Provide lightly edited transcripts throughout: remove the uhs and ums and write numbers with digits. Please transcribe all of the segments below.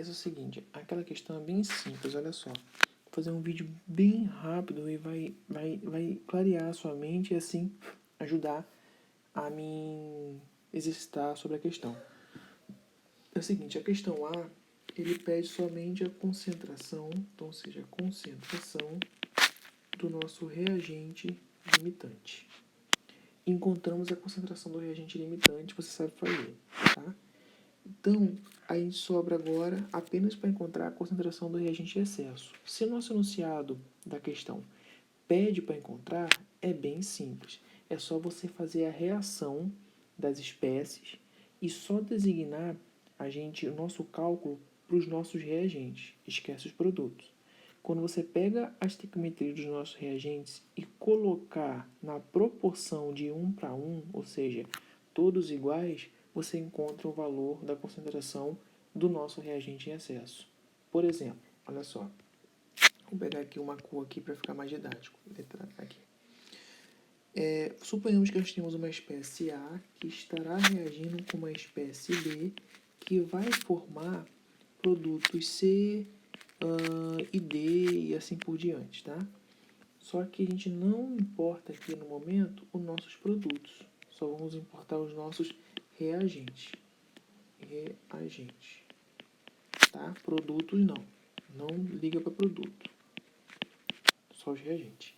É o seguinte, aquela questão é bem simples, olha só. Vou fazer um vídeo bem rápido e vai clarear a sua mente e assim ajudar a me exercitar sobre a questão. É o seguinte, a questão A, ele pede somente a concentração, então, ou seja, a concentração do nosso reagente limitante. Encontramos a concentração do reagente limitante, você sabe fazer, tá? Então, a gente sobra agora apenas para encontrar a concentração do reagente em excesso. Se o nosso enunciado da questão pede para encontrar, é bem simples. É só você fazer a reação das espécies e só designar o nosso cálculo para os nossos reagentes. Esquece os produtos. Quando você pega a estequiometria dos nossos reagentes e colocar na proporção de 1 para 1, ou seja, todos iguais, você encontra o valor da concentração do nosso reagente em excesso. Por exemplo, olha só. Vou pegar aqui uma cor aqui para ficar mais didático. Letra aqui. Suponhamos que nós temos uma espécie A que estará reagindo com uma espécie B que vai formar produtos C e D e assim por diante, tá? Só que a gente não importa aqui no momento os nossos produtos. Só vamos importar os nossos reagentes. Tá? Produtos não. Não liga para produto. Só os reagentes.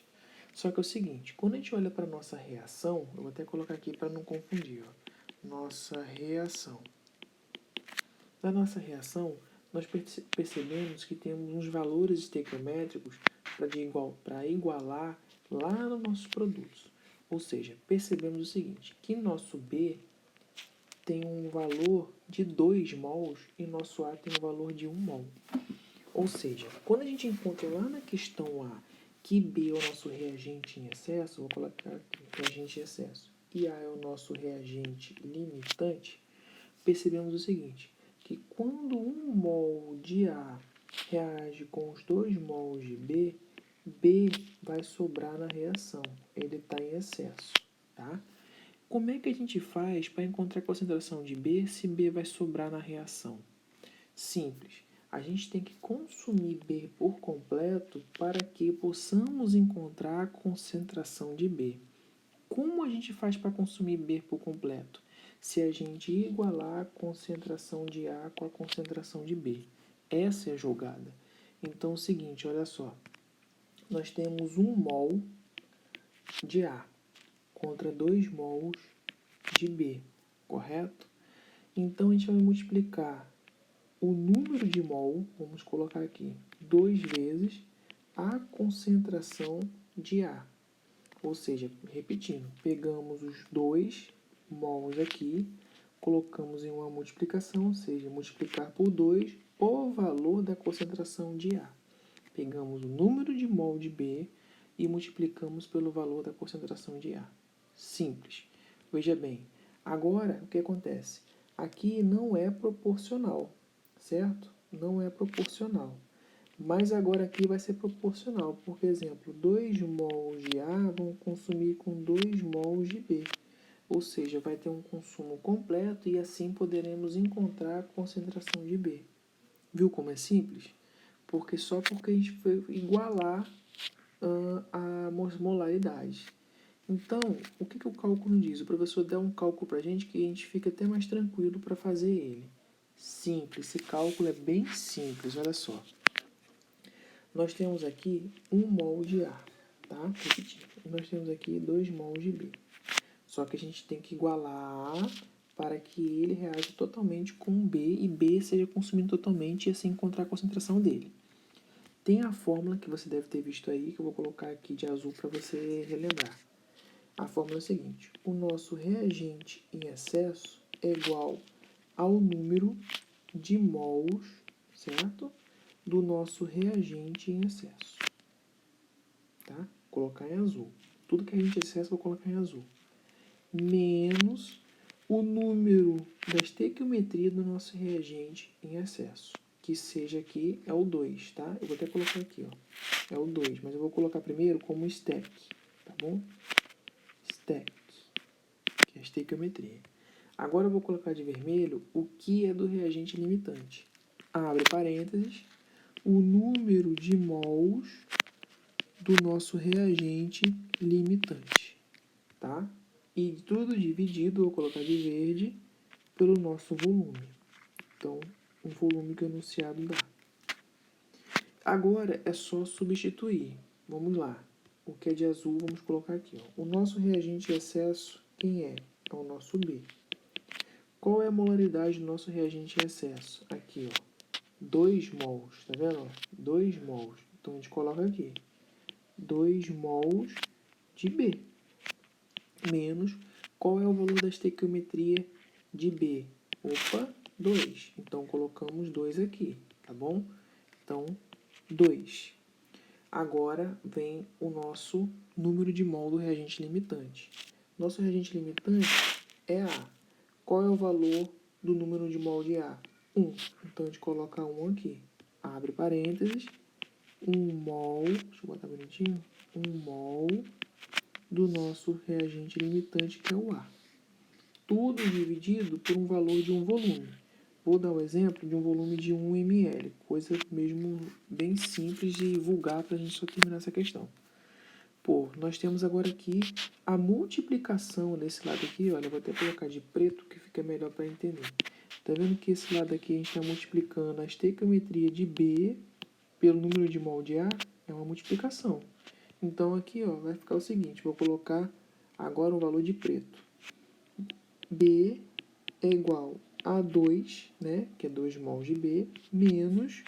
Só que é o seguinte, quando a gente olha para a nossa reação, eu vou até colocar aqui para não confundir, ó. Nossa reação. Na nossa reação, nós percebemos que temos uns valores estequiométricos para igualar lá nos nossos produtos. Ou seja, percebemos o seguinte, que nosso B tem um valor de 2 mols e nosso A tem um valor de 1 mol. Ou seja, quando a gente encontra lá na questão A que B é o nosso reagente em excesso, vou colocar aqui, reagente em excesso, e A é o nosso reagente limitante, percebemos o seguinte, que quando 1 mol de A reage com os 2 mols de B, B vai sobrar na reação, ele está em excesso, tá? Como é que a gente faz para encontrar a concentração de B se B vai sobrar na reação? Simples. A gente tem que consumir B por completo para que possamos encontrar a concentração de B. Como a gente faz para consumir B por completo? Se a gente igualar a concentração de A com a concentração de B. Essa é a jogada. Então é o seguinte, olha só. Nós temos 1 mol de A contra 2 mols de B, correto? Então a gente vai multiplicar o número de mol, vamos colocar aqui, 2 vezes a concentração de A. Ou seja, repetindo, pegamos os 2 mols aqui, colocamos em uma multiplicação, ou seja, multiplicar por 2 o valor da concentração de A. Pegamos o número de mol de B e multiplicamos pelo valor da concentração de A. Simples. Veja bem, agora o que acontece? Aqui não é proporcional, certo? Não é proporcional. Mas agora aqui vai ser proporcional. Por exemplo, 2 mols de A vão consumir com 2 mols de B. Ou seja, vai ter um consumo completo e assim poderemos encontrar a concentração de B. Viu como é simples? Só porque a gente foi igualar a molaridade. Então, o que o cálculo diz? O professor dá um cálculo para a gente que a gente fica até mais tranquilo para fazer ele. Simples, esse cálculo é bem simples, olha só. Nós temos aqui 1 mol de A, tá? Repetindo. Nós temos aqui 2 mols de B. Só que a gente tem que igualar A para que ele reaja totalmente com B e B seja consumido totalmente e assim encontrar a concentração dele. Tem a fórmula que você deve ter visto aí, que eu vou colocar aqui de azul para você relembrar. A fórmula é a seguinte, o nosso reagente em excesso é igual ao número de mols, certo? Do nosso reagente em excesso. Tá? Vou colocar em azul. Tudo que é reagente em excesso eu vou colocar em azul. Menos o número da estequiometria do nosso reagente em excesso. Que seja aqui, é o 2, tá? Eu vou até colocar aqui, ó. É o 2, mas eu vou colocar primeiro como stack, tá bom? Stack, que é a estequiometria. Agora eu vou colocar de vermelho o que é do reagente limitante. abre parênteses, o número de mols do nosso reagente limitante, tá? E tudo dividido, vou colocar de verde, pelo nosso volume. Então, um volume que o enunciado dá. Agora é só substituir. Vamos lá. O que é de azul, vamos colocar aqui. Ó. O nosso reagente de excesso, quem é? É o nosso B. Qual é a molaridade do nosso reagente de excesso? Aqui, ó. 2 mols, tá vendo? 2 mols. Então, a gente coloca aqui. 2 mols de B. Menos, qual é o valor da estequiometria de B? Opa, 2. Então, colocamos 2 aqui, tá bom? Então, 2. Agora vem o nosso número de mol do reagente limitante. Nosso reagente limitante é A. Qual é o valor do número de mol de A? 1. Então, a gente coloca 1 aqui. Abre parênteses. 1 mol, deixa eu botar bonitinho. 1 mol do nosso reagente limitante, que é o A. Tudo dividido por um valor de um volume. Vou dar o exemplo de um volume de 1 ml, coisa mesmo bem simples de vulgar para a gente só terminar essa questão. Pô, nós temos agora aqui a multiplicação desse lado aqui, olha, eu vou até colocar de preto que fica melhor para entender. Tá vendo que esse lado aqui a gente está multiplicando a estequiometria de B pelo número de mol de A? É uma multiplicação. Então aqui, ó, vai ficar o seguinte, vou colocar agora o valor de preto. B é igual a 2, né, que é 2 mols de B, menos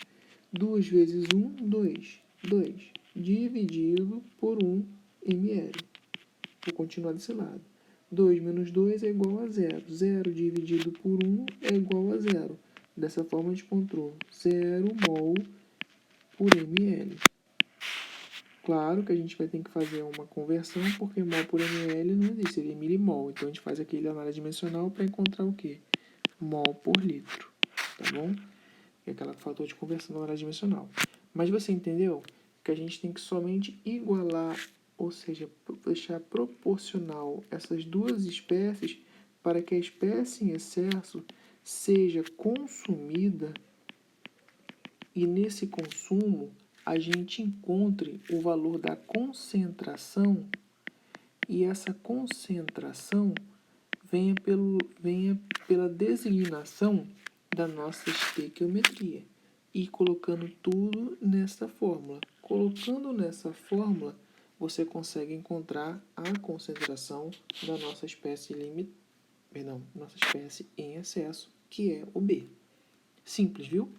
2 vezes 1, 2. 2 dividido por 1 ml. Vou continuar desse lado. 2 menos 2 é igual a 0. 0 dividido por 1 é igual a 0. Dessa forma, a gente encontrou 0 mol por ml. Claro que a gente vai ter que fazer uma conversão, porque mol por ml não existe, seria milimol. Então, a gente faz aquele análise dimensional para encontrar o quê? Mol por litro, tá bom? É aquela fator de conversão na análise dimensional. Mas você entendeu que a gente tem que somente igualar, ou seja, deixar proporcional essas duas espécies para que a espécie em excesso seja consumida e nesse consumo a gente encontre o valor da concentração e essa concentração venha pela designação da nossa estequiometria e colocando tudo nessa fórmula. Colocando nessa fórmula, você consegue encontrar a concentração da nossa espécie nossa espécie em excesso, que é o B. Simples, viu?